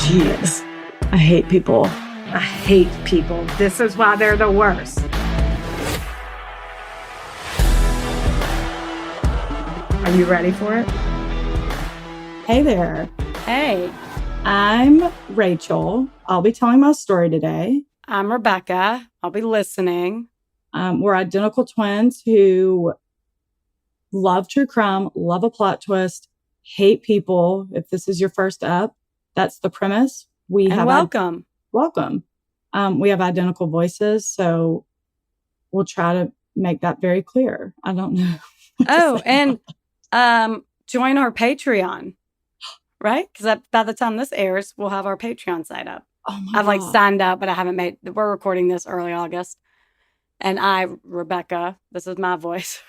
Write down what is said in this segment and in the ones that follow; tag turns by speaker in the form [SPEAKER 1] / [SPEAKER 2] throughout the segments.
[SPEAKER 1] Jeez. I hate people.
[SPEAKER 2] I hate people. This is why they're the worst. Are you ready for it?
[SPEAKER 1] Hey there.
[SPEAKER 2] Hey.
[SPEAKER 1] I'm Rachel. I'll be telling my story today.
[SPEAKER 2] I'm Rebecca. I'll be listening.
[SPEAKER 1] We're identical twins who love true crime, love a plot twist, hate people. If this is your first up, that's the premise.
[SPEAKER 2] Welcome.
[SPEAKER 1] Welcome. We have identical voices, so we'll try to make that very clear. I don't know.
[SPEAKER 2] And join our Patreon, right? Because by the time this airs, we'll have our Patreon site up.
[SPEAKER 1] Oh my
[SPEAKER 2] I've
[SPEAKER 1] God.
[SPEAKER 2] signed up, but I haven't made. We're recording this early August, and I, Rebecca, this is my voice,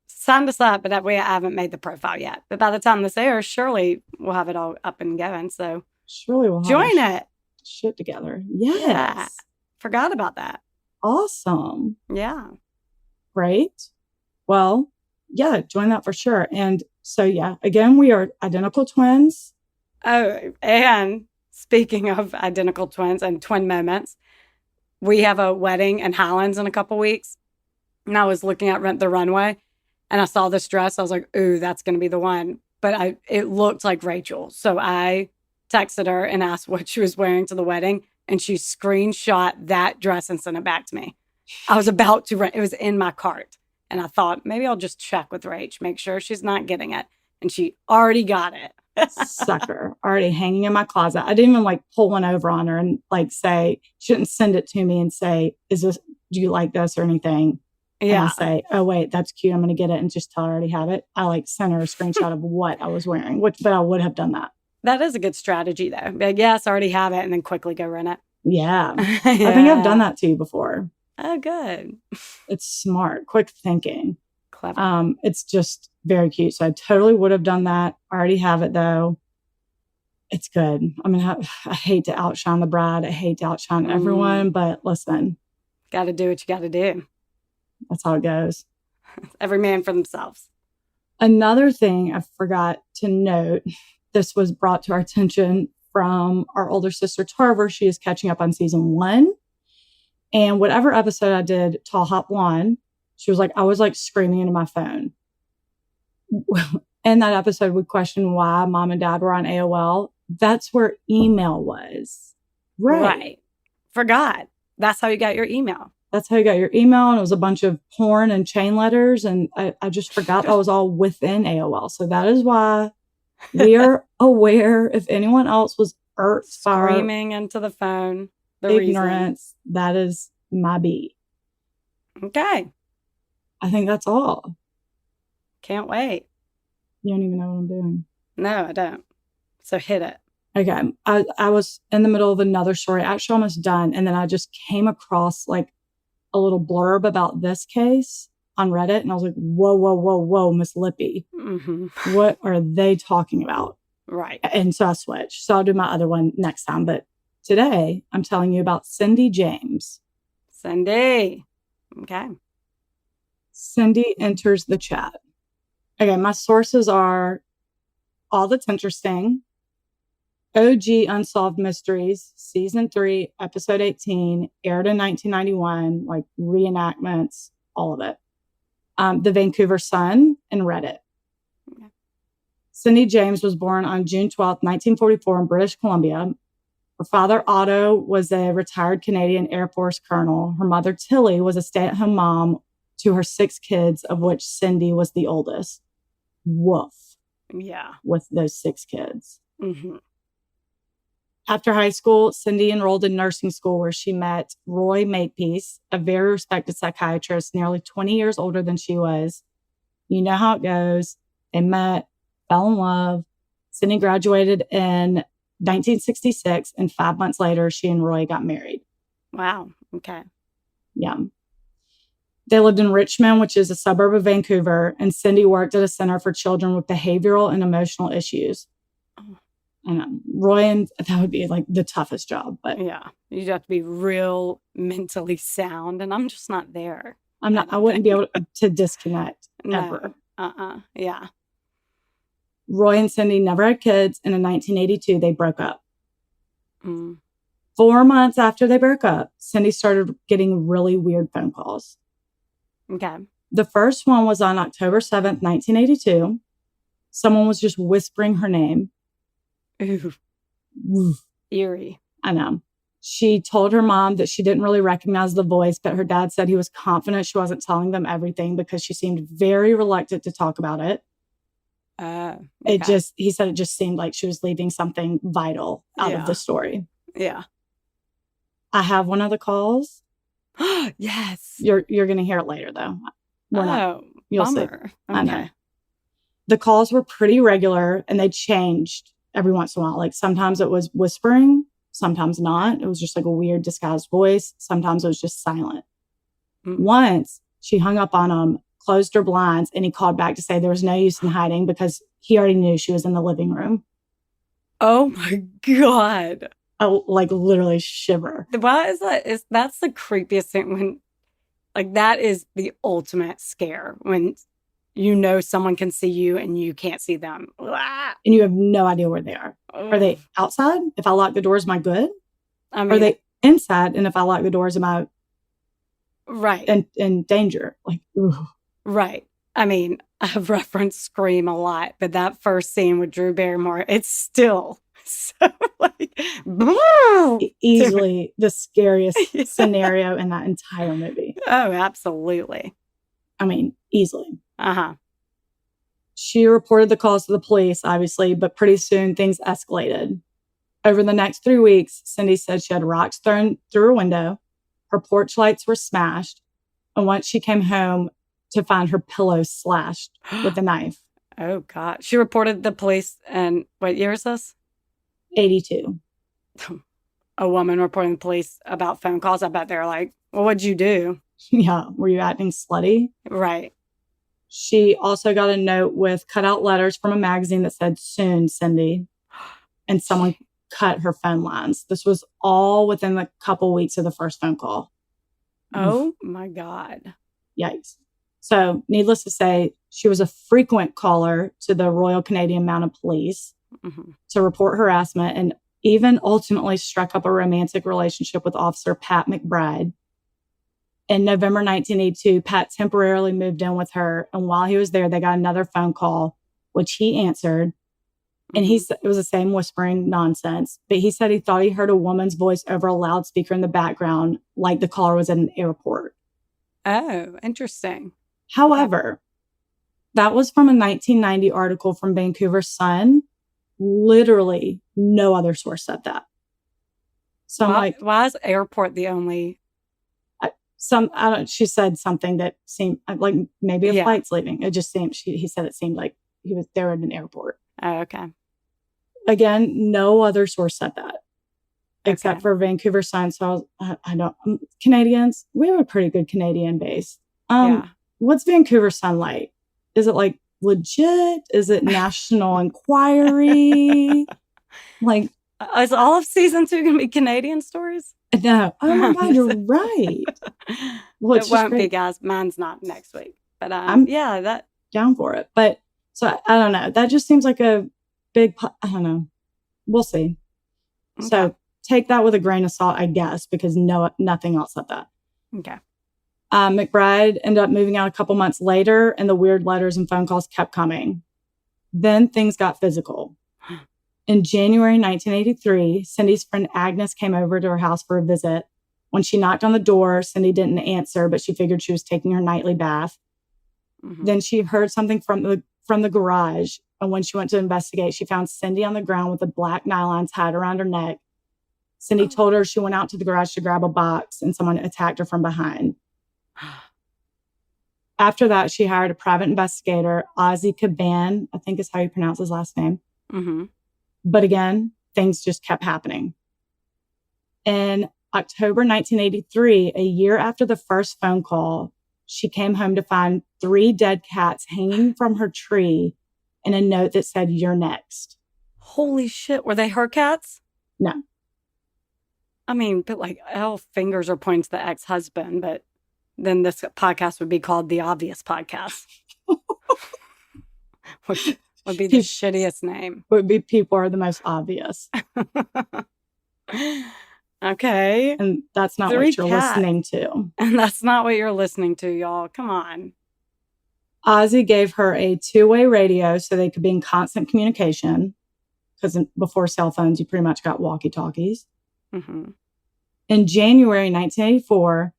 [SPEAKER 2] signed us up, but that way I haven't made the profile yet. But by the time this airs, surely we'll have it all up and going. So
[SPEAKER 1] surely we'll
[SPEAKER 2] join it.
[SPEAKER 1] Shit together. Yes.
[SPEAKER 2] Yeah. Forgot about that.
[SPEAKER 1] Awesome.
[SPEAKER 2] Yeah.
[SPEAKER 1] Great. Well, yeah, join that for sure. And so, yeah, again, we are identical twins.
[SPEAKER 2] Oh, and speaking of identical twins and twin moments, we have a wedding in Highlands in a couple weeks. And I was looking at Rent the Runway and I saw this dress. I was like, ooh, that's going to be the one. But it looked like Rachel. So I texted her and asked what she was wearing to the wedding. And she screenshot that dress and sent it back to me. I was about to rent. It was in my cart. And I thought, maybe I'll just check with Rach, make sure she's not getting it. And she already got it.
[SPEAKER 1] Sucker. Already hanging in my closet. I didn't even pull one over on her and say, she didn't send it to me and say, do you like this or anything?
[SPEAKER 2] Yeah.
[SPEAKER 1] And I say, oh, wait, that's cute. I'm going to get it and just tell her I already have it. I sent her a screenshot of what I was wearing, but I would have done that.
[SPEAKER 2] That is a good strategy, though. Like, yes, I already have it, and then quickly go rent it.
[SPEAKER 1] Yeah. Yeah. I think I've done that to you before.
[SPEAKER 2] Oh, good.
[SPEAKER 1] It's smart, quick thinking.
[SPEAKER 2] Clever.
[SPEAKER 1] It's just very cute. So I totally would have done that. I already have it, though. It's good. I hate to outshine the bride. I hate to outshine everyone, but listen.
[SPEAKER 2] Got to do what you got to do.
[SPEAKER 1] That's how it goes.
[SPEAKER 2] Every man for themselves.
[SPEAKER 1] Another thing I forgot to note, this was brought to our attention from our older sister, Tarver. She is catching up on season 1. And whatever episode I did, Tall Hop 1, she was like, I was screaming into my phone. In that episode, we questioned why mom and dad were on AOL. That's where email was.
[SPEAKER 2] Right. Forgot. That's how you got your email.
[SPEAKER 1] That's how you got your email. And it was a bunch of porn and chain letters. And I just forgot that was all within AOL. So that is why we are aware if anyone else was
[SPEAKER 2] screaming into the phone.
[SPEAKER 1] Ignorance. That is my beat.
[SPEAKER 2] Okay.
[SPEAKER 1] I think that's all.
[SPEAKER 2] Can't wait.
[SPEAKER 1] You don't even know what I'm doing.
[SPEAKER 2] No, I don't. So hit it.
[SPEAKER 1] Okay. I was in the middle of another story, actually almost done. And then I just came across a little blurb about this case on Reddit. And I was like, whoa, Miss Lippy.
[SPEAKER 2] Mm-hmm.
[SPEAKER 1] What are they talking about?
[SPEAKER 2] Right.
[SPEAKER 1] And so I switched. So I'll do my other one next time. But today I'm telling you about Cindy James.
[SPEAKER 2] Cindy. Okay.
[SPEAKER 1] Cindy enters the chat. Okay. My sources are All That's Interesting, OG Unsolved Mysteries, Season 3, Episode 18, aired in 1991, reenactments, all of it. The Vancouver Sun, and Reddit. Okay. Cindy James was born on June 12th, 1944 in British Columbia. Her father, Otto, was a retired Canadian Air Force colonel. Her mother, Tilly, was a stay-at-home mom to her 6 kids, of which Cindy was the oldest. Woof.
[SPEAKER 2] Yeah.
[SPEAKER 1] With those 6 kids.
[SPEAKER 2] Mm-hmm.
[SPEAKER 1] After high school, Cindy enrolled in nursing school where she met Roy Makepeace, a very respected psychiatrist, nearly 20 years older than she was. You know how it goes. They met, fell in love. Cindy graduated in 1966, and 5 months later, she and Roy got married.
[SPEAKER 2] Wow. Okay.
[SPEAKER 1] Yeah. They lived in Richmond, which is a suburb of Vancouver, and Cindy worked at a center for children with behavioral and emotional issues.
[SPEAKER 2] Oh.
[SPEAKER 1] I know. Roy, and that would be the toughest job, but
[SPEAKER 2] yeah, you'd have to be real mentally sound, and I'm just not there.
[SPEAKER 1] I wouldn't be able to disconnect ever.
[SPEAKER 2] Yeah.
[SPEAKER 1] Roy and Cindy never had kids, and in 1982, they broke up.
[SPEAKER 2] Mm.
[SPEAKER 1] 4 months after they broke up, Cindy started getting really weird phone calls.
[SPEAKER 2] Okay.
[SPEAKER 1] The first one was on October 7th, 1982. Someone was just whispering her name.
[SPEAKER 2] Ooh. Eerie.
[SPEAKER 1] I know. She told her mom that she didn't really recognize the voice, but her dad said he was confident she wasn't telling them everything because she seemed very reluctant to talk about it.
[SPEAKER 2] Okay.
[SPEAKER 1] He said it just seemed like she was leaving something vital out of the story.
[SPEAKER 2] Yeah.
[SPEAKER 1] I have one of the calls.
[SPEAKER 2] Yes.
[SPEAKER 1] You're going to hear it later, though. You'll
[SPEAKER 2] bummer.
[SPEAKER 1] see. Okay. I know. The calls were pretty regular and they changed every once in a while. Like sometimes it was whispering, sometimes not. It was just like a weird disguised voice. Sometimes it was just silent. Once she hung up on him, closed her blinds, and he called back to say there was no use in hiding because he already knew she was in the living room.
[SPEAKER 2] Oh my God.
[SPEAKER 1] I like literally shiver.
[SPEAKER 2] Why is that? That's the creepiest thing when, like, that is the ultimate scare when you know someone can see you and you can't see them.
[SPEAKER 1] And you have no idea where they are. Are they outside? If I lock the doors, am I good?
[SPEAKER 2] I mean,
[SPEAKER 1] are they inside? And if I lock the doors, am I
[SPEAKER 2] right
[SPEAKER 1] in danger? Like, ooh.
[SPEAKER 2] Right. I mean, I've referenced Scream a lot, but that first scene with Drew Barrymore, it's still so like
[SPEAKER 1] easily the scariest scenario in that entire movie.
[SPEAKER 2] Oh, absolutely.
[SPEAKER 1] I mean, easily.
[SPEAKER 2] Uh-huh.
[SPEAKER 1] She reported the calls to the police, obviously, but pretty soon things escalated. Over the next 3 weeks, Cindy said she had rocks thrown through her window, her porch lights were smashed, and once she came home to find her pillow slashed with a knife.
[SPEAKER 2] Oh, God. She reported the police, and what year is this?
[SPEAKER 1] 82.
[SPEAKER 2] A woman reporting the police about phone calls. I bet they're like, well, what'd you do?
[SPEAKER 1] Yeah, were you acting slutty?
[SPEAKER 2] Right.
[SPEAKER 1] She also got a note with cutout letters from a magazine that said, "Soon, Cindy." And someone cut her phone lines. This was all within a couple weeks of the first phone call.
[SPEAKER 2] Oh, my God.
[SPEAKER 1] Yikes. So, needless to say, she was a frequent caller to the Royal Canadian Mounted Police to report harassment and even ultimately struck up a romantic relationship with Officer Pat McBride. In November 1982, Pat temporarily moved in with her. And while he was there, they got another phone call, which he answered. And it was the same whispering nonsense. But he said he thought he heard a woman's voice over a loudspeaker in the background, like the caller was at an airport.
[SPEAKER 2] Oh, interesting.
[SPEAKER 1] However, that was from a 1990 article from Vancouver Sun. Literally no other source said that. So I'm like,
[SPEAKER 2] why is airport the only?
[SPEAKER 1] She said something that seemed like maybe a flight's leaving. It just seemed, he said it seemed like he was there at an airport.
[SPEAKER 2] Oh, okay.
[SPEAKER 1] Again, no other source said that except for Vancouver Sun. So I don't, Canadians, we have a pretty good Canadian base. What's Vancouver Sun like? Is it like legit? Is it National Enquiry? Like,
[SPEAKER 2] is all of season 2 going to be Canadian stories?
[SPEAKER 1] No. Oh my God, you're right.
[SPEAKER 2] Well, it won't be, guys. Mine's not next week. But I'm that
[SPEAKER 1] down for it. But so I don't know. That just seems like a big, I don't know. We'll see. Okay. So take that with a grain of salt, I guess, because nothing else said that.
[SPEAKER 2] Okay.
[SPEAKER 1] McBride ended up moving out a couple months later, and the weird letters and phone calls kept coming. Then things got physical. In January 1983, Cindy's friend Agnes came over to her house for a visit. When she knocked on the door, Cindy didn't answer, but she figured she was taking her nightly bath. Then she heard something from the garage, and when she went to investigate, she found Cindy on the ground with a black nylon tied around her neck. Cindy told her she went out to the garage to grab a box, and someone attacked her from behind. After that, she hired a private investigator, Ozzy Caban, I think is how you pronounce his last name. But again, things just kept happening. In October 1983, a year after the first phone call, she came home to find 3 dead cats hanging from her tree and a note that said, "You're next."
[SPEAKER 2] Holy shit. Were they her cats?
[SPEAKER 1] No.
[SPEAKER 2] I mean, but like, all fingers are pointing to the ex-husband, but then this podcast would be called The Obvious Podcast. Would be the shittiest name.
[SPEAKER 1] Would be People Are the Most Obvious.
[SPEAKER 2] Okay.
[SPEAKER 1] And that's not
[SPEAKER 2] 3
[SPEAKER 1] what you're
[SPEAKER 2] cats.
[SPEAKER 1] listening to.
[SPEAKER 2] And that's not what you're listening to, y'all. Come on.
[SPEAKER 1] Ozzy gave her a two-way radio so they could be in constant communication, because before cell phones, you pretty much got walkie-talkies.
[SPEAKER 2] Mm-hmm.
[SPEAKER 1] In January 1984,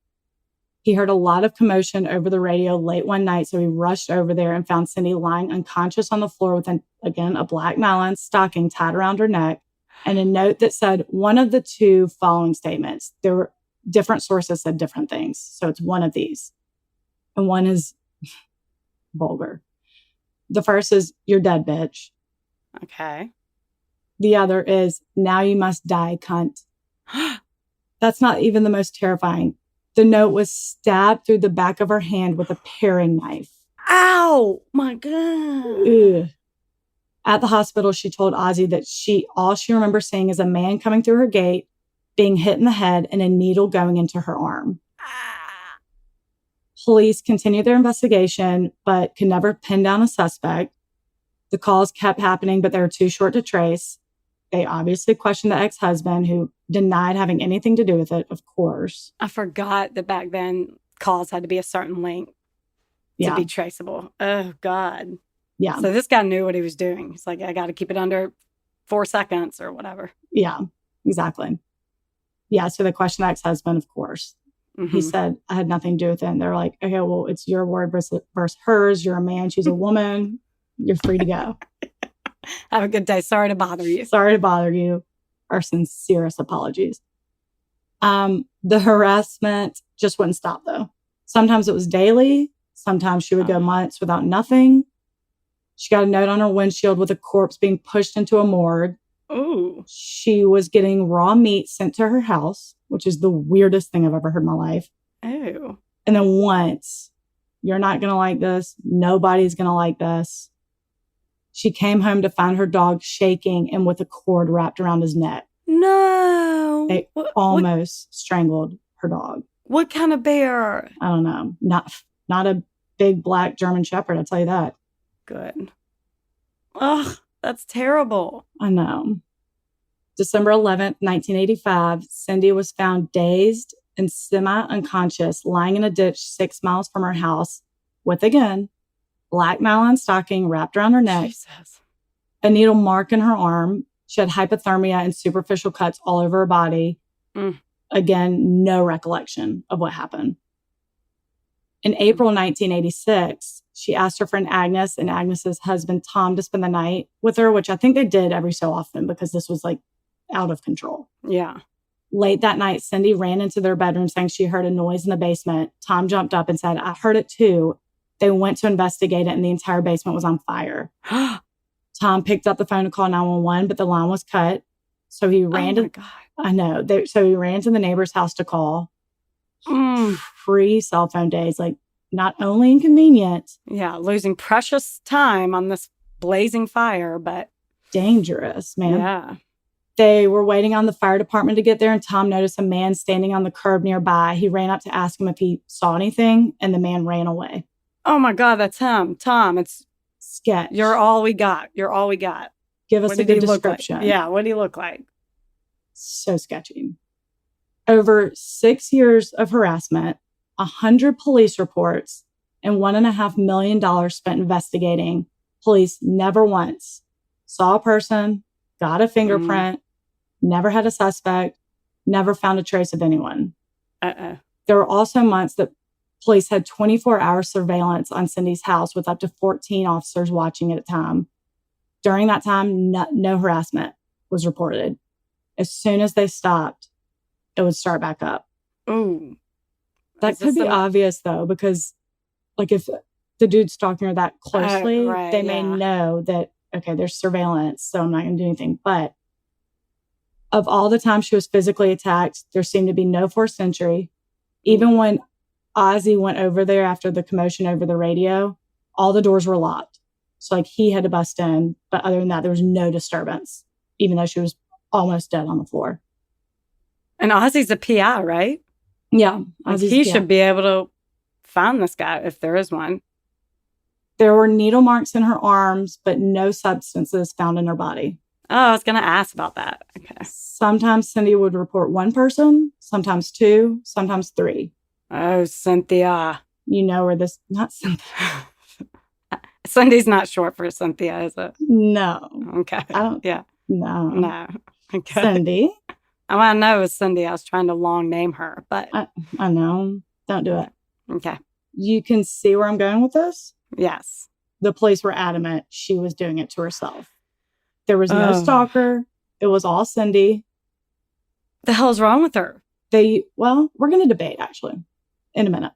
[SPEAKER 1] he heard a lot of commotion over the radio late one night, so he rushed over there and found Cindy lying unconscious on the floor with, again, a black nylon stocking tied around her neck and a note that said one of the two following statements. There were different sources said different things, so it's one of these. And one is vulgar. The first is, "You're dead, bitch."
[SPEAKER 2] Okay.
[SPEAKER 1] The other is, "Now you must die, cunt." That's not even the most terrifying. The note was stabbed through the back of her hand with a paring knife.
[SPEAKER 2] Ow! My God.
[SPEAKER 1] Ugh. At the hospital, she told Ozzy that all she remembers seeing is a man coming through her gate, being hit in the head, and a needle going into her arm.
[SPEAKER 2] Ah.
[SPEAKER 1] Police continued their investigation, but could never pin down a suspect. The calls kept happening, but they were too short to trace. They obviously questioned the ex-husband, who denied having anything to do with it, of course.
[SPEAKER 2] I forgot that back then calls had to be a certain length to be traceable. Oh, God.
[SPEAKER 1] Yeah.
[SPEAKER 2] So this guy knew what he was doing. He's like, I got to keep it under 4 seconds or whatever.
[SPEAKER 1] Yeah, exactly. Yeah, so they questioned the ex-husband, of course.
[SPEAKER 2] Mm-hmm.
[SPEAKER 1] He said, "I had nothing to do with it." And they're like, "Okay, well, it's your word versus hers. You're a man. She's a woman. You're free to go.
[SPEAKER 2] Have a good day. Sorry to bother you."
[SPEAKER 1] Sorry to bother you. Our sincerest apologies. The harassment just wouldn't stop, though. Sometimes it was daily. Sometimes she would go months without nothing. She got a note on her windshield with a corpse being pushed into a morgue.
[SPEAKER 2] Ooh.
[SPEAKER 1] She was getting raw meat sent to her house, which is the weirdest thing I've ever heard in my life.
[SPEAKER 2] Ew.
[SPEAKER 1] And then once, "You're not going to like this. Nobody's going to like this." She came home to find her dog shaking and with a cord wrapped around his neck.
[SPEAKER 2] No.
[SPEAKER 1] They almost strangled her dog.
[SPEAKER 2] What kind of bear?
[SPEAKER 1] I don't know. Not a big black German Shepherd, I'll tell you that.
[SPEAKER 2] Good. Ugh, that's terrible.
[SPEAKER 1] I know. December 11th, 1985, Cindy was found dazed and semi-unconscious, lying in a ditch 6 miles from her house with, again, black nylon stocking wrapped around her neck,
[SPEAKER 2] Jesus.
[SPEAKER 1] a needle mark in her arm. She had hypothermia and superficial cuts all over her body. Again, no recollection of what happened. In April 1986, she asked her friend Agnes and Agnes's husband Tom to spend the night with her, which I think they did every so often because this was like out of control.
[SPEAKER 2] Yeah.
[SPEAKER 1] Late that night, Cindy ran into their bedroom saying she heard a noise in the basement. Tom jumped up and said, "I heard it too." They went to investigate it and the entire basement was on fire. Tom picked up the phone to call 911, but the line was cut. So he ran
[SPEAKER 2] Oh my God.
[SPEAKER 1] I know. So he ran to the neighbor's house to call. Free cell phone days, like not only inconvenient.
[SPEAKER 2] Yeah, losing precious time on this blazing fire, but
[SPEAKER 1] dangerous, man.
[SPEAKER 2] Yeah.
[SPEAKER 1] They were waiting on the fire department to get there, and Tom noticed a man standing on the curb nearby. He ran up to ask him if he saw anything, and the man ran away.
[SPEAKER 2] Oh my God, that's him. Tom, it's
[SPEAKER 1] sketch.
[SPEAKER 2] You're all we got. You're all we got.
[SPEAKER 1] Give us a good description.
[SPEAKER 2] Like? Yeah, what did he look like?
[SPEAKER 1] So sketchy. Over 6 years of harassment, 100 police reports, and $1.5 million spent investigating, police never once saw a person, got a fingerprint, never had a suspect, never found a trace of anyone. There were also months that police had 24-hour surveillance on Cindy's house with up to 14 officers watching at a time. During that time, no harassment was reported. As soon as they stopped, it would start back up.
[SPEAKER 2] Ooh.
[SPEAKER 1] That could be obvious, though, because like if the dude's stalking her that closely, they may know that, okay, there's surveillance, so I'm not going to do anything. But of all the times she was physically attacked, there seemed to be no forced entry. Even when Ozzy went over there after the commotion over the radio, all the doors were locked. So like he had to bust in. But other than that, there was no disturbance, even though she was almost dead on the floor.
[SPEAKER 2] And Ozzy's a PI, right?
[SPEAKER 1] Yeah.
[SPEAKER 2] Like he should be able to find this guy if there is one.
[SPEAKER 1] There were needle marks in her arms, but no substances found in her body.
[SPEAKER 2] Oh, I was going to ask about that. Okay.
[SPEAKER 1] Sometimes Cindy would report one person, sometimes two, sometimes three.
[SPEAKER 2] Oh, Cynthia.
[SPEAKER 1] You know where this, not Cynthia.
[SPEAKER 2] Cindy's not short for Cynthia, is it?
[SPEAKER 1] No.
[SPEAKER 2] Okay.
[SPEAKER 1] I don't.
[SPEAKER 2] Yeah.
[SPEAKER 1] No.
[SPEAKER 2] No. Okay.
[SPEAKER 1] Cindy.
[SPEAKER 2] Oh, I know it was Cindy. I was trying to long name her, but.
[SPEAKER 1] I know. Don't do it.
[SPEAKER 2] Okay.
[SPEAKER 1] You can see where I'm going with this?
[SPEAKER 2] Yes.
[SPEAKER 1] The police were adamant she was doing it to herself. There was no stalker. It was all Cindy.
[SPEAKER 2] The hell's wrong with her?
[SPEAKER 1] We're going to debate, actually, in a minute.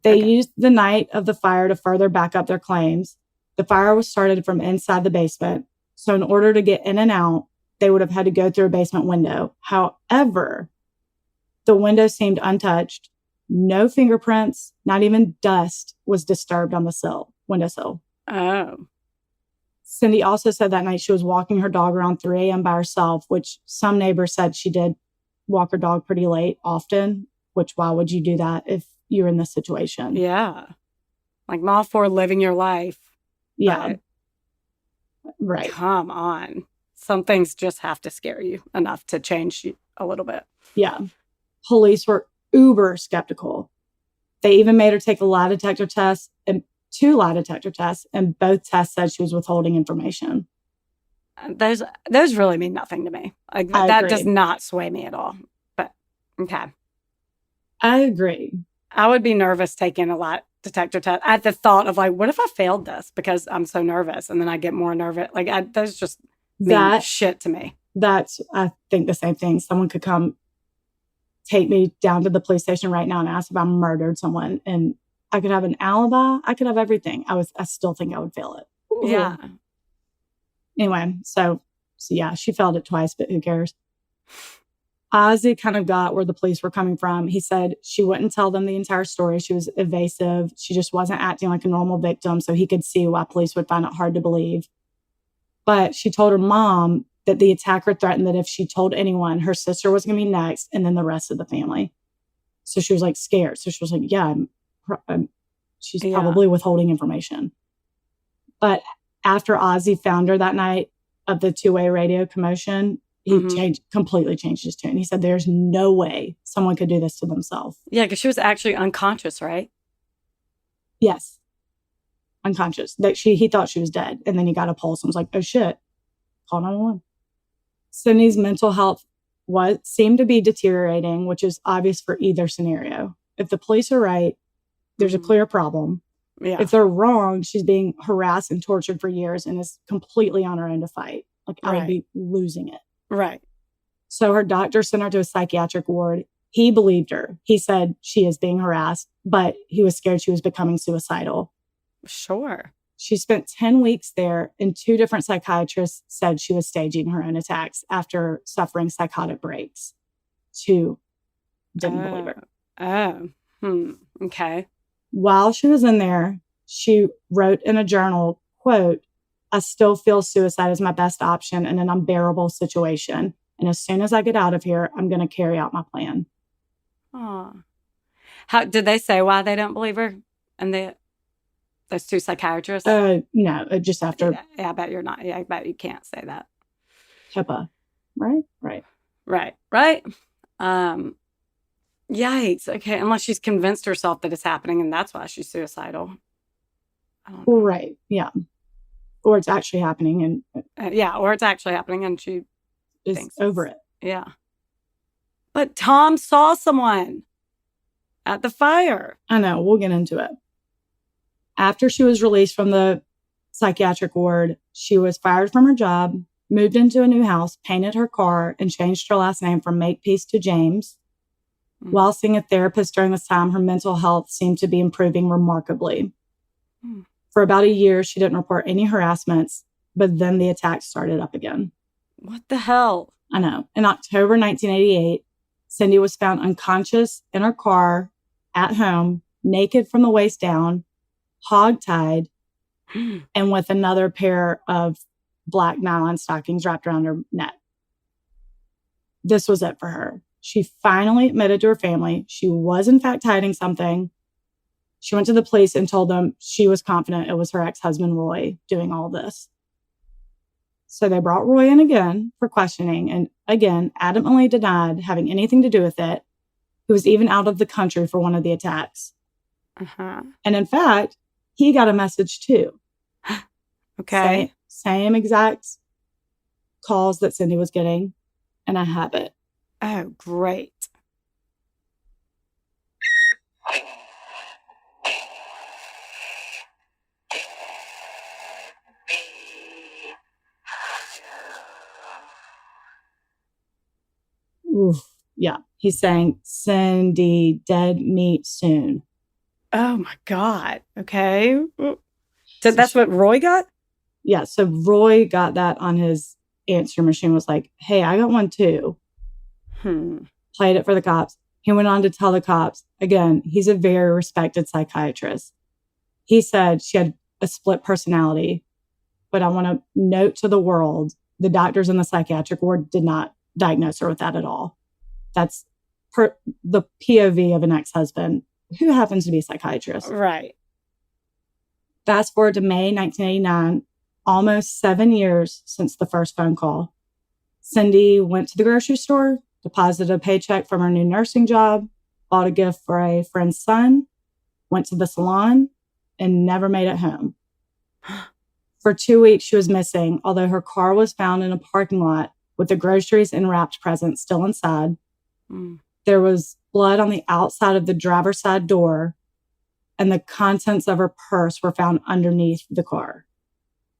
[SPEAKER 1] They used the night of the fire to further back up their claims. The fire was started from inside the basement. So in order to get in and out, they would have had to go through a basement window. However, the window seemed untouched. No fingerprints, not even dust was disturbed on the windowsill.
[SPEAKER 2] Oh.
[SPEAKER 1] Cindy also said that night she was walking her dog around 3 a.m. by herself, which some neighbors said she did walk her dog pretty late often, which why would you do that if you're in this situation?
[SPEAKER 2] Yeah. Like, I'm all for living your life.
[SPEAKER 1] Yeah. Right.
[SPEAKER 2] Come on. Some things just have to scare you enough to change you a little bit.
[SPEAKER 1] Yeah. Police were uber skeptical. They even made her take a lie detector test and 2 lie detector tests, and both tests said she was withholding information.
[SPEAKER 2] Those really mean nothing to me. Like,
[SPEAKER 1] I
[SPEAKER 2] that
[SPEAKER 1] agree.
[SPEAKER 2] does not sway me at all. But okay.
[SPEAKER 1] I agree.
[SPEAKER 2] I would be nervous taking a lie detector test at the thought of, like, what if I failed this because I'm so nervous, and then I get more nervous. Like, those just mean shit to me.
[SPEAKER 1] I think the same thing. Someone could come take me down to the police station right now and ask if I murdered someone, and I could have an alibi. I could have everything. I still think I would fail it.
[SPEAKER 2] Yeah.
[SPEAKER 1] Anyway, so yeah, she failed it twice, but who cares? Ozzy kind of got where the police were coming from. He said she wouldn't tell them the entire story. She was evasive. She just wasn't acting like a normal victim, so he could see why police would find it hard to believe. But she told her mom that the attacker threatened that if she told anyone, her sister was going to be next, and then the rest of the family. So she was like scared. So she was like, yeah, she's probably withholding information. But after Ozzy found her that night of the 2-way radio commotion, he completely changed his tune. He said, there's no way someone could do this to themselves.
[SPEAKER 2] Yeah, because she was actually unconscious, right?
[SPEAKER 1] Yes. Unconscious. He thought she was dead. And then he got a pulse and was like, oh shit, call 911. Cindy's mental health seemed to be deteriorating, which is obvious for either scenario. If the police are right, there's a clear problem.
[SPEAKER 2] Yeah.
[SPEAKER 1] If they're wrong, she's being harassed and tortured for years and is completely on her own to fight. Like, I would be losing it.
[SPEAKER 2] Right.
[SPEAKER 1] So her doctor sent her to a psychiatric ward. He believed her. He said she is being harassed, but he was scared she was becoming suicidal.
[SPEAKER 2] Sure.
[SPEAKER 1] She spent 10 weeks there, and 2 different psychiatrists said she was staging her own attacks after suffering psychotic breaks. 2 didn't believe her.
[SPEAKER 2] Oh. Okay.
[SPEAKER 1] While she was in there, she wrote in a journal, quote, I still feel suicide is my best option in an unbearable situation. And as soon as I get out of here, I'm going to carry out my plan.
[SPEAKER 2] Oh. How did they say why they don't believe her? And those 2 psychiatrists?
[SPEAKER 1] No, just after.
[SPEAKER 2] Yeah, I bet you're not. Yeah, I bet you can't say that.
[SPEAKER 1] HIPAA. Right.
[SPEAKER 2] Yikes. Okay, unless she's convinced herself that it's happening and that's why she's suicidal. I don't know.
[SPEAKER 1] Right. Yeah. Or it's actually happening, and
[SPEAKER 2] or it's actually happening, and she
[SPEAKER 1] is over it.
[SPEAKER 2] Yeah. But Tom saw someone at the fire.
[SPEAKER 1] I know. We'll get into it. After she was released from the psychiatric ward, she was fired from her job, moved into a new house, painted her car, and changed her last name from Makepeace to James. While seeing a therapist during this time, her mental health seemed to be improving remarkably. For about a year, she didn't report any harassments, but then the attacks started up again.
[SPEAKER 2] What the hell?
[SPEAKER 1] I know. In October 1988, Cindy was found unconscious in her car at home, naked from the waist down, hogtied, and with another pair of black nylon stockings wrapped around her neck. This was it for her. She finally admitted to her family she was in fact hiding something. She went to the police and told them she was confident it was her ex-husband, Roy, doing all this. So they brought Roy in again for questioning and again adamantly denied having anything to do with it. He was even out of the country for one of the attacks.
[SPEAKER 2] Uh-huh.
[SPEAKER 1] And in fact, he got a message too.
[SPEAKER 2] Okay.
[SPEAKER 1] Same exact calls that Cindy was getting. And I have it.
[SPEAKER 2] Oh, great.
[SPEAKER 1] Oof. Yeah. He's saying, Cindy, dead meat soon.
[SPEAKER 2] Oh my God. Okay. So that's what Roy got?
[SPEAKER 1] Yeah. So Roy got that on his answer machine, was like, hey, I got one too. Played it for the cops. He went on to tell the cops, again, he's a very respected psychiatrist. He said she had a split personality, but I want to note to the world, the doctors in the psychiatric ward did not diagnose her with that at all. That's the POV of an ex-husband who happens to be a psychiatrist.
[SPEAKER 2] Right.
[SPEAKER 1] Fast forward to May 1989, almost 7 years since the first phone call. Cindy went to the grocery store, deposited a paycheck from her new nursing job, bought a gift for a friend's son, went to the salon, and never made it home. For 2 weeks, she was missing, although her car was found in a parking lot with the groceries and wrapped presents still inside. There was blood on the outside of the driver's side door, and the contents of her purse were found underneath the car.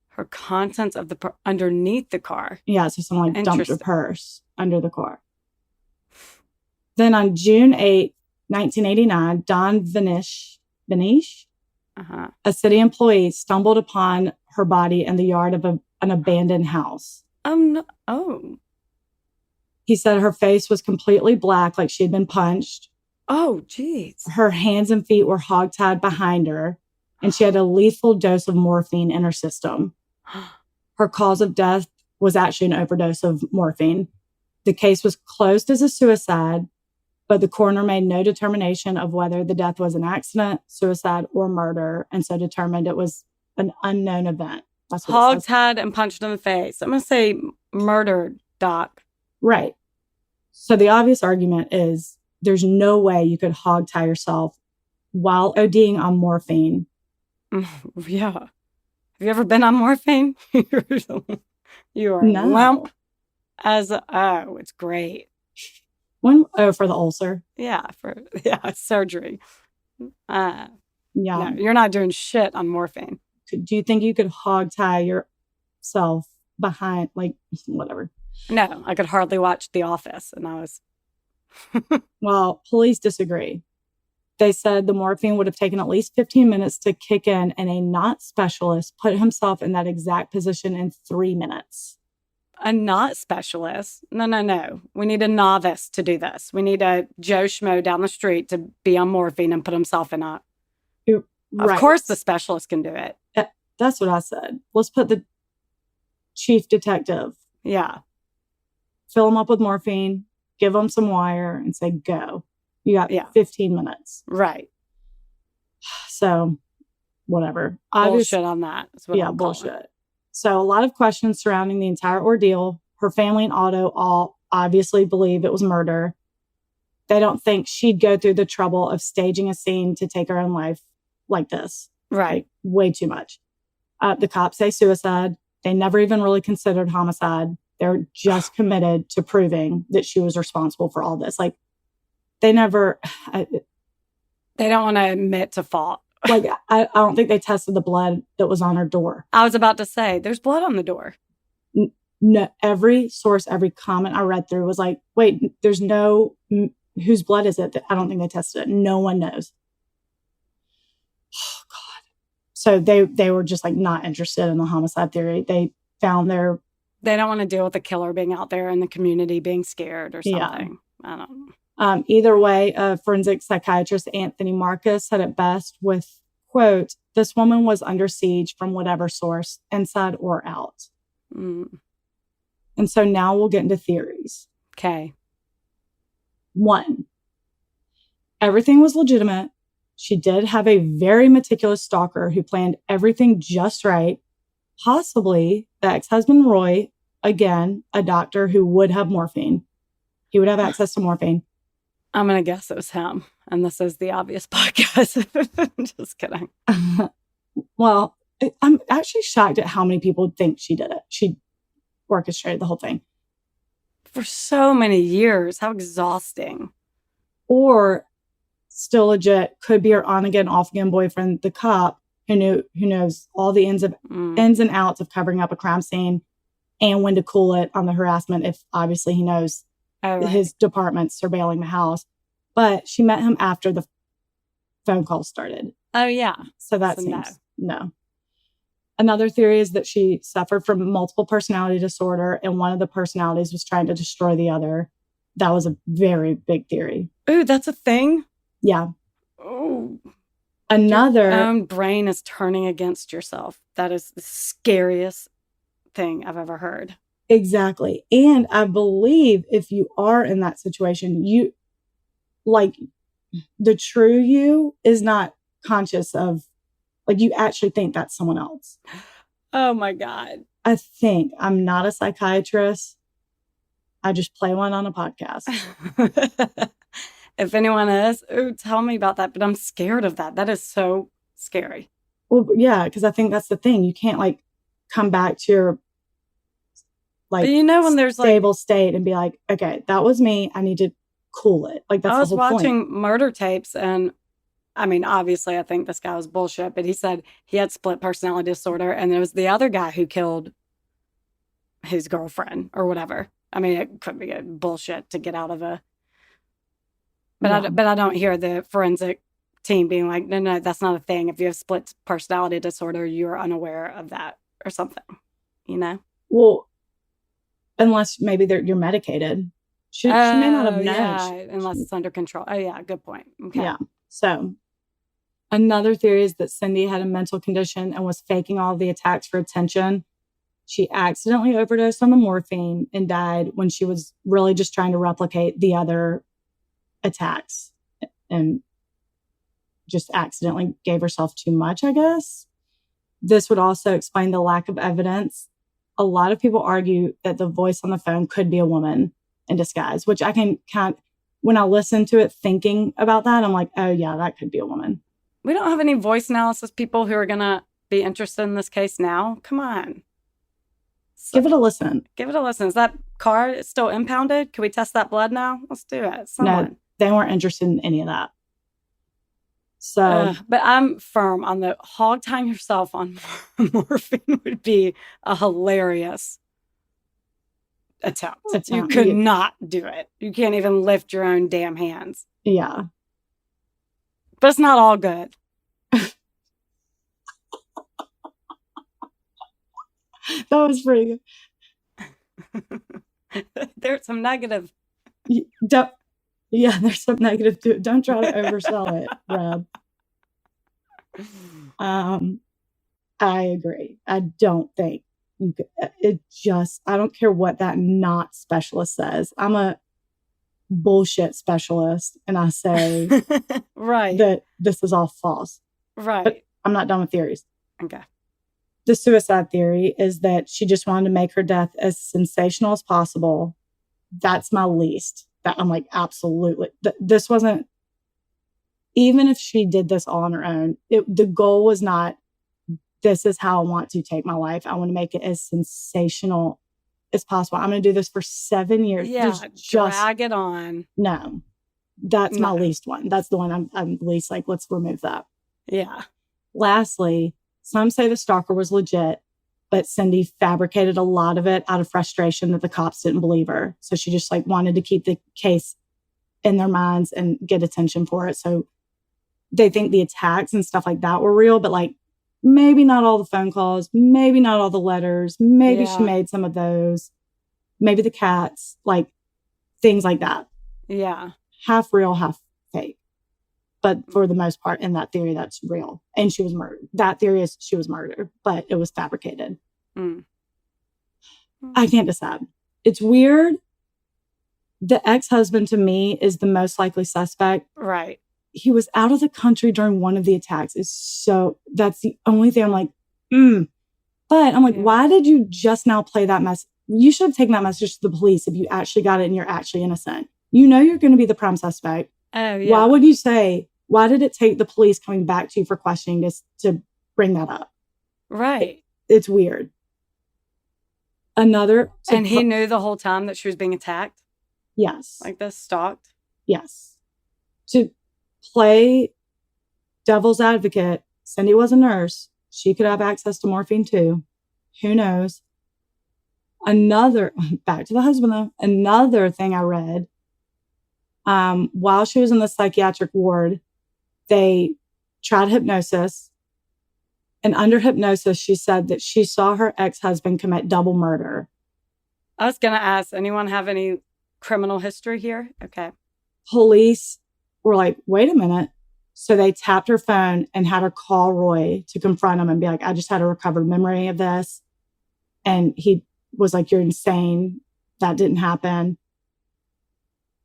[SPEAKER 2] Her contents of the underneath the car?
[SPEAKER 1] Yeah, so someone dumped her purse under the car. Then on June 8, 1989, Don Vanish, a city employee, stumbled upon her body in the yard of an abandoned house.
[SPEAKER 2] Oh.
[SPEAKER 1] He said her face was completely black, like she had been punched.
[SPEAKER 2] Oh, geez.
[SPEAKER 1] Her hands and feet were hogtied behind her, and she had a lethal dose of morphine in her system. Her cause of death was actually an overdose of morphine. The case was closed as a suicide, but the coroner made no determination of whether the death was an accident, suicide, or murder, and so determined it was an unknown event.
[SPEAKER 2] That's what hogtied and punched in the face. I'm going to say murdered, Doc.
[SPEAKER 1] Right. So the obvious argument is there's no way you could hogtie yourself while ODing on morphine.
[SPEAKER 2] Yeah. Have you ever been on morphine? You are limp as it's great.
[SPEAKER 1] For the ulcer.
[SPEAKER 2] Yeah, surgery.
[SPEAKER 1] Yeah.
[SPEAKER 2] No, you're not doing shit on morphine.
[SPEAKER 1] Do you think you could hogtie yourself behind, like, whatever?
[SPEAKER 2] No, I could hardly watch The Office, and I was...
[SPEAKER 1] Well, police disagree. They said the morphine would have taken at least 15 minutes to kick in, and a not specialist put himself in that exact position in 3 minutes.
[SPEAKER 2] A not specialist? No. We need a novice to do this. We need a Joe Schmo down the street to be on morphine and put himself in a... Right. Of course the specialist can do it.
[SPEAKER 1] That's what I said. Let's put the chief detective.
[SPEAKER 2] Yeah.
[SPEAKER 1] Fill him up with morphine, give him some wire, and say, go. You got 15 minutes.
[SPEAKER 2] Right.
[SPEAKER 1] So, whatever.
[SPEAKER 2] Bullshit on that.
[SPEAKER 1] Bullshit. So, a lot of questions surrounding the entire ordeal. Her family and Otto all obviously believe it was murder. They don't think she'd go through the trouble of staging a scene to take her own life like this.
[SPEAKER 2] Right.
[SPEAKER 1] Like, way too much. The cops say suicide. They never even really considered homicide. They're just committed to proving that she was responsible for all this. Like, they never...
[SPEAKER 2] they don't want to admit to fault.
[SPEAKER 1] Like, I don't think they tested the blood that was on her door.
[SPEAKER 2] I was about to say, there's blood on the door.
[SPEAKER 1] No, every source, every comment I read through was like, wait, there's no... Whose blood is it? I don't think they tested it. No one knows. Oh, God. So they were just, like, not interested in the homicide theory. They found their...
[SPEAKER 2] They don't want to deal with the killer being out there in the community being scared or something. Yeah. I don't know.
[SPEAKER 1] Either way, forensic psychiatrist Anthony Marcus said it best with, quote, this woman was under siege from whatever source, inside or out. And so now we'll get into theories.
[SPEAKER 2] Okay.
[SPEAKER 1] 1, everything was legitimate. She did have a very meticulous stalker who planned everything just right, possibly The ex-husband, Roy, again, a doctor who would have morphine. He would have access to morphine.
[SPEAKER 2] I'm going to guess it was him. And this is the obvious podcast. Just kidding.
[SPEAKER 1] Well, I'm actually shocked at how many people think she did it. She orchestrated the whole thing.
[SPEAKER 2] For so many years. How exhausting.
[SPEAKER 1] Or still legit, could be her on-again, off-again boyfriend, the cop, who knows all the ins and outs of covering up a crime scene and when to cool it on the harassment if obviously he knows his department's surveilling the house. But she met him after the phone call started.
[SPEAKER 2] Oh, yeah.
[SPEAKER 1] So that seems no. Another theory is that she suffered from multiple personality disorder and one of the personalities was trying to destroy the other. That was a very big theory.
[SPEAKER 2] Ooh, that's a thing?
[SPEAKER 1] Yeah.
[SPEAKER 2] Oh.
[SPEAKER 1] Another...
[SPEAKER 2] Your own brain is turning against yourself. That is the scariest thing I've ever heard.
[SPEAKER 1] Exactly. And I believe if you are in that situation, you, like, the true you is not conscious of, like, you actually think that's someone else.
[SPEAKER 2] Oh my God.
[SPEAKER 1] I think. I'm not a psychiatrist. I just play one on a podcast.
[SPEAKER 2] If anyone is, tell me about that. But I'm scared of that. That is so scary.
[SPEAKER 1] Well, yeah, because I think that's the thing. You can't, like, come back to your, like,
[SPEAKER 2] but you know, when there's
[SPEAKER 1] stable state and be like, okay, that was me. I need to cool it. Like, that's the whole point.
[SPEAKER 2] I was watching murder tapes and, I mean, obviously, I think this guy was bullshit, but he said he had split personality disorder and there was the other guy who killed his girlfriend or whatever. I mean, it could be a bullshit to get out of a... But I don't hear the forensic team being like, no, that's not a thing. If you have split personality disorder, you're unaware of that or something, you know?
[SPEAKER 1] Well, unless maybe you're medicated. She may not have known.
[SPEAKER 2] Yeah, unless it's under control. Oh, yeah, good point. Okay.
[SPEAKER 1] Yeah. So another theory is that Cindy had a mental condition and was faking all the attacks for attention. She accidentally overdosed on the morphine and died when she was really just trying to replicate the other attacks and just accidentally gave herself too much, I guess. This would also explain the lack of evidence. A lot of people argue that the voice on the phone could be a woman in disguise, which I can when I listen to it thinking about that, I'm like, oh yeah, that could be a woman.
[SPEAKER 2] We don't have any voice analysis people who are going to be interested in this case now. Come on. So,
[SPEAKER 1] give it a listen.
[SPEAKER 2] Give it a listen. Is that car still impounded? Can we test that blood now? Let's do it. Someone.
[SPEAKER 1] No, they weren't interested in any of that. So,
[SPEAKER 2] but I'm firm on the hog tying yourself on morphine would be a hilarious attempt. You could not do it. You can't even lift your own damn hands.
[SPEAKER 1] Yeah.
[SPEAKER 2] But it's not all good.
[SPEAKER 1] That was pretty
[SPEAKER 2] good. There's some negative.
[SPEAKER 1] Yeah, there's some negative to it. Don't try to oversell it, Rob. I agree. I don't think you could. I don't care what that not specialist says. I'm a bullshit specialist and I say
[SPEAKER 2] right
[SPEAKER 1] that this is all false.
[SPEAKER 2] Right.
[SPEAKER 1] But I'm not done with theories.
[SPEAKER 2] Okay.
[SPEAKER 1] The suicide theory is that she just wanted to make her death as sensational as possible. That's my least. That I'm like, absolutely. This wasn't, even if she did this all on her own, the goal was not, this is how I want to take my life. I want to make it as sensational as possible. I'm going to do this for 7 years.
[SPEAKER 2] Yeah, drag it on.
[SPEAKER 1] No, that's my least one. That's the one I'm least like, let's remove that.
[SPEAKER 2] Yeah.
[SPEAKER 1] Lastly, some say the stalker was legit, but Cindy fabricated a lot of it out of frustration that the cops didn't believe her. So she just like wanted to keep the case in their minds and get attention for it. So they think the attacks and stuff like that were real, but like maybe not all the phone calls, maybe not all the letters, maybe she made some of those, maybe the cats, like things like that.
[SPEAKER 2] Yeah.
[SPEAKER 1] Half real, half fake. But for the most part, in that theory, that's real. And she was murdered. That theory is she was murdered, but it was fabricated. I can't decide. It's weird. The ex-husband to me is the most likely suspect.
[SPEAKER 2] Right.
[SPEAKER 1] He was out of the country during one of the attacks. That's the only thing I'm like, But I'm like,
[SPEAKER 2] Yeah.
[SPEAKER 1] why did you just now play that mess? You should have taken that message to the police if you actually got it and you're actually innocent. You know you're going to be the prime suspect.
[SPEAKER 2] Oh, yeah.
[SPEAKER 1] Why would you say, why did it take the police coming back to you for questioning to bring that up?
[SPEAKER 2] Right.
[SPEAKER 1] It's weird.
[SPEAKER 2] And he knew the whole time that she was being attacked?
[SPEAKER 1] Yes.
[SPEAKER 2] Like this, stalked?
[SPEAKER 1] Yes. To play devil's advocate, Cindy was a nurse. She could have access to morphine too. Who knows? Back to the husband though, another thing I read, while she was in the psychiatric ward, they tried hypnosis. And under hypnosis, she said that she saw her ex-husband commit double murder.
[SPEAKER 2] I was going to ask, anyone have any criminal history here? Okay.
[SPEAKER 1] Police were like, wait a minute. So they tapped her phone and had her call Roy to confront him and be like, I just had a recovered memory of this. And he was like, you're insane. That didn't happen.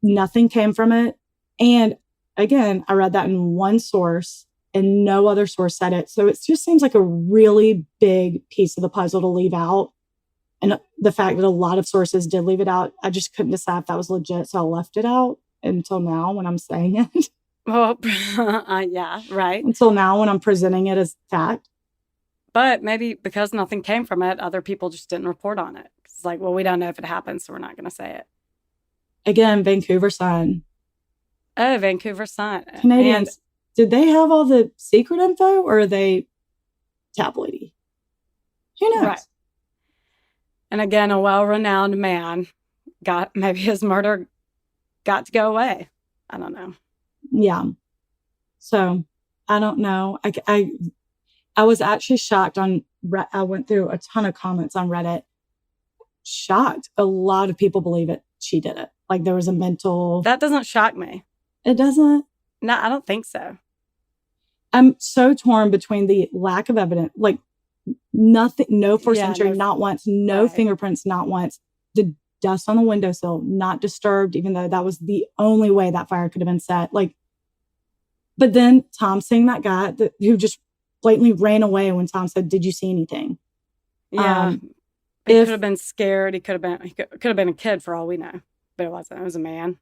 [SPEAKER 1] Nothing came from it. And again, I read that in one source and no other source said it. So it just seems like a really big piece of the puzzle to leave out. And the fact that a lot of sources did leave it out, I just couldn't decide if that was legit. So I left it out until now when I'm saying it.
[SPEAKER 2] Well, yeah, right.
[SPEAKER 1] Until now when I'm presenting it as fact.
[SPEAKER 2] But maybe because nothing came from it, other people just didn't report on it. It's like, well, we don't know if it happened, so we're not going to say it.
[SPEAKER 1] Again, Vancouver Sun.
[SPEAKER 2] Oh, Vancouver Sun.
[SPEAKER 1] Canadians, did they have all the secret info or are they tabloidy? Who knows? Right.
[SPEAKER 2] And again, a well-renowned man maybe his murder got to go away. I don't know.
[SPEAKER 1] Yeah. So I don't know. I was actually shocked I went through a ton of comments on Reddit. Shocked. A lot of people believe it. She did it. Like there was a mental.
[SPEAKER 2] That doesn't shock me.
[SPEAKER 1] It doesn't?
[SPEAKER 2] No, I don't think so.
[SPEAKER 1] I'm so torn between the lack of evidence, like nothing, no forced entry, not once, no fingerprints, not once. The dust on the windowsill, not disturbed, even though that was the only way that fire could have been set. Like, but then Tom seeing that guy who just blatantly ran away when Tom said, "Did you see anything?"
[SPEAKER 2] Yeah, he could have been scared. He could have been a kid for all we know, but it wasn't. It was a man.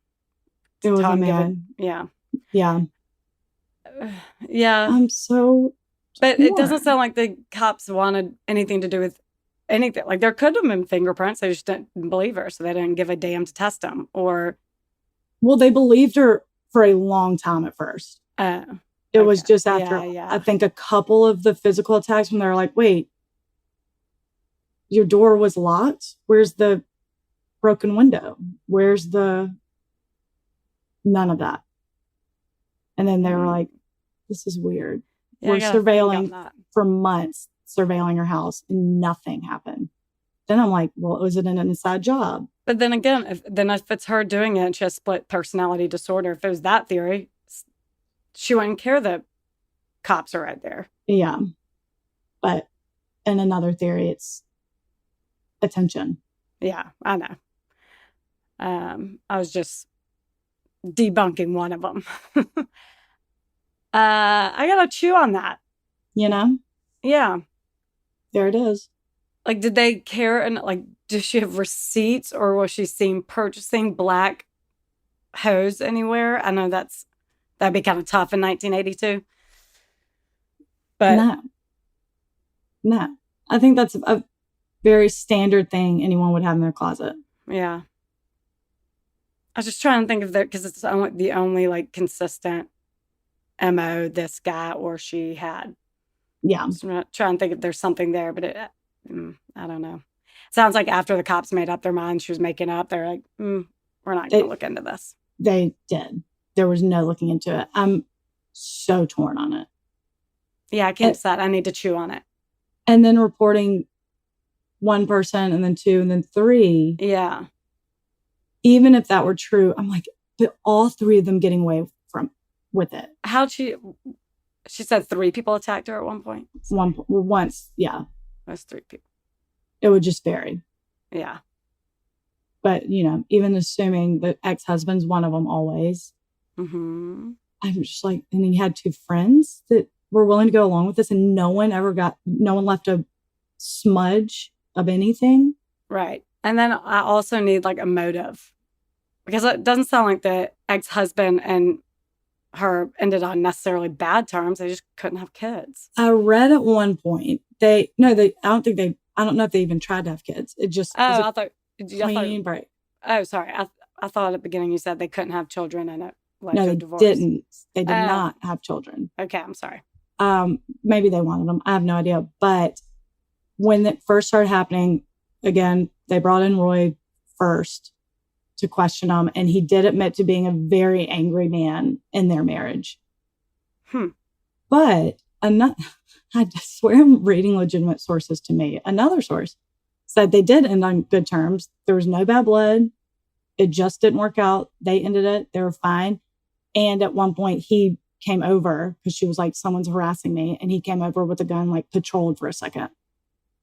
[SPEAKER 1] It was a man.
[SPEAKER 2] Yeah.
[SPEAKER 1] I'm so.
[SPEAKER 2] But it doesn't sound like the cops wanted anything to do with anything. Like there could have been fingerprints. They just didn't believe her, so they didn't give a damn to test them. Or,
[SPEAKER 1] well, they believed her for a long time at first. It was just after, I think, a couple of the physical attacks when they're like, wait, your door was locked? Where's the broken window? Where's the... None of that. And then they were like, this is weird. We're surveilling for months, surveilling her house, and nothing happened. Then I'm like, well, was it an inside job?
[SPEAKER 2] But then again, if it's her doing it and she has split personality disorder, if it was that theory, she wouldn't care that cops are right there.
[SPEAKER 1] Yeah. But in another theory, it's attention.
[SPEAKER 2] Yeah, I know. I was just debunking one of them. I gotta chew on that.
[SPEAKER 1] You know?
[SPEAKER 2] Yeah.
[SPEAKER 1] There it is.
[SPEAKER 2] Like, did they care? And like, does she have receipts, or was she seen purchasing black hose anywhere? I know that'd be kind of tough in 1982. But
[SPEAKER 1] no. I think that's a very standard thing anyone would have in their closet.
[SPEAKER 2] Yeah. I was just trying to think of that because it's the only like consistent MO this guy or she had.
[SPEAKER 1] Yeah.
[SPEAKER 2] I'm not trying to think if there's something there, but I don't know. Sounds like after the cops made up their minds, she was making up. They're like, we're not going to look into this.
[SPEAKER 1] They did. There was no looking into it. I'm so torn on it.
[SPEAKER 2] Yeah, I can't decide. I need to chew on it.
[SPEAKER 1] And then reporting one person and then two and then three.
[SPEAKER 2] Yeah.
[SPEAKER 1] Even if that were true, I'm like, but all three of them getting away with it.
[SPEAKER 2] She said 3 people attacked her at one point?
[SPEAKER 1] Once, yeah.
[SPEAKER 2] That's 3 people.
[SPEAKER 1] It would just vary.
[SPEAKER 2] Yeah.
[SPEAKER 1] But, even assuming that ex-husband's one of them always.
[SPEAKER 2] Mm-hmm.
[SPEAKER 1] I'm just like, and he had 2 friends that were willing to go along with this and no one left a smudge of anything.
[SPEAKER 2] Right. And then I also need like a motive, because it doesn't sound like the ex-husband and her ended on necessarily bad terms. They just couldn't have kids.
[SPEAKER 1] I read at one point I don't know if they even tried to have kids. It just was a clean break.
[SPEAKER 2] Oh, sorry. I thought at the beginning you said they couldn't have children and it led
[SPEAKER 1] No,
[SPEAKER 2] to
[SPEAKER 1] they
[SPEAKER 2] a divorce.
[SPEAKER 1] didn't. They did not have children.
[SPEAKER 2] Okay, I'm sorry.
[SPEAKER 1] Maybe they wanted them. I have no idea. But when it first started happening, again, they brought in Roy first to question him, and he did admit to being a very angry man in their marriage. But I swear I'm reading legitimate sources to me. Another source said they did end on good terms. There was no bad blood. It just didn't work out. They ended it. They were fine. And at one point he came over because she was like, someone's harassing me. And he came over with a gun, like patrolled for a second,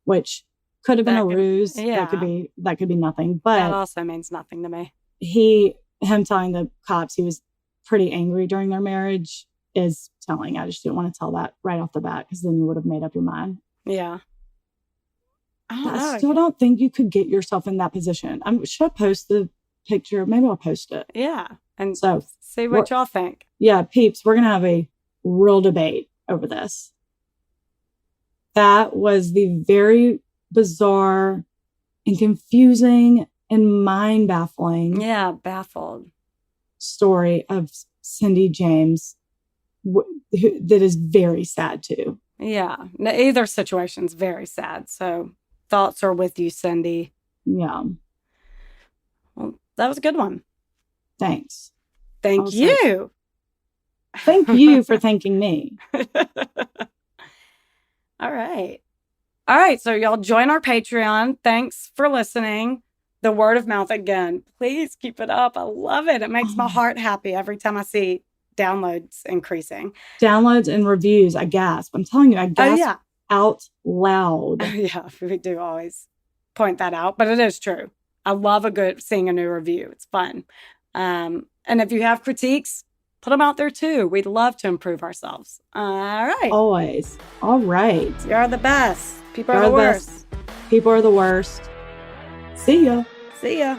[SPEAKER 1] which could have been a ruse.
[SPEAKER 2] Yeah.
[SPEAKER 1] That could be nothing. But
[SPEAKER 2] that also means nothing to me.
[SPEAKER 1] Him telling the cops he was pretty angry during their marriage is telling. I just didn't want to tell that right off the bat, because then you would have made up your mind.
[SPEAKER 2] Yeah.
[SPEAKER 1] I still don't think you could get yourself in that position. Should I post the picture? Maybe I'll post it.
[SPEAKER 2] Yeah. And
[SPEAKER 1] so
[SPEAKER 2] see what y'all think.
[SPEAKER 1] Yeah, peeps, we're going to have a real debate over this. That was the very bizarre and confusing and mind-baffling.
[SPEAKER 2] Yeah, baffled.
[SPEAKER 1] Story of Cindy James that is very sad too.
[SPEAKER 2] Yeah, either situation's very sad. So thoughts are with you, Cindy.
[SPEAKER 1] Yeah.
[SPEAKER 2] Well, that was a good one.
[SPEAKER 1] Thanks.
[SPEAKER 2] Thank you.
[SPEAKER 1] Thank you for thanking me.
[SPEAKER 2] All right. So y'all join our Patreon. Thanks for listening. The word of mouth again. Please keep it up. I love it. It makes my heart happy every time I see downloads increasing.
[SPEAKER 1] Downloads and reviews. I gasp. I'm telling you, I gasp out loud.
[SPEAKER 2] Yeah, we do always point that out, but it is true. I love seeing a new review. It's fun. And if you have critiques, put them out there too. We'd love to improve ourselves. All right.
[SPEAKER 1] Always. All right.
[SPEAKER 2] You're the best. People are the worst.
[SPEAKER 1] People are the worst. See ya.
[SPEAKER 2] See ya.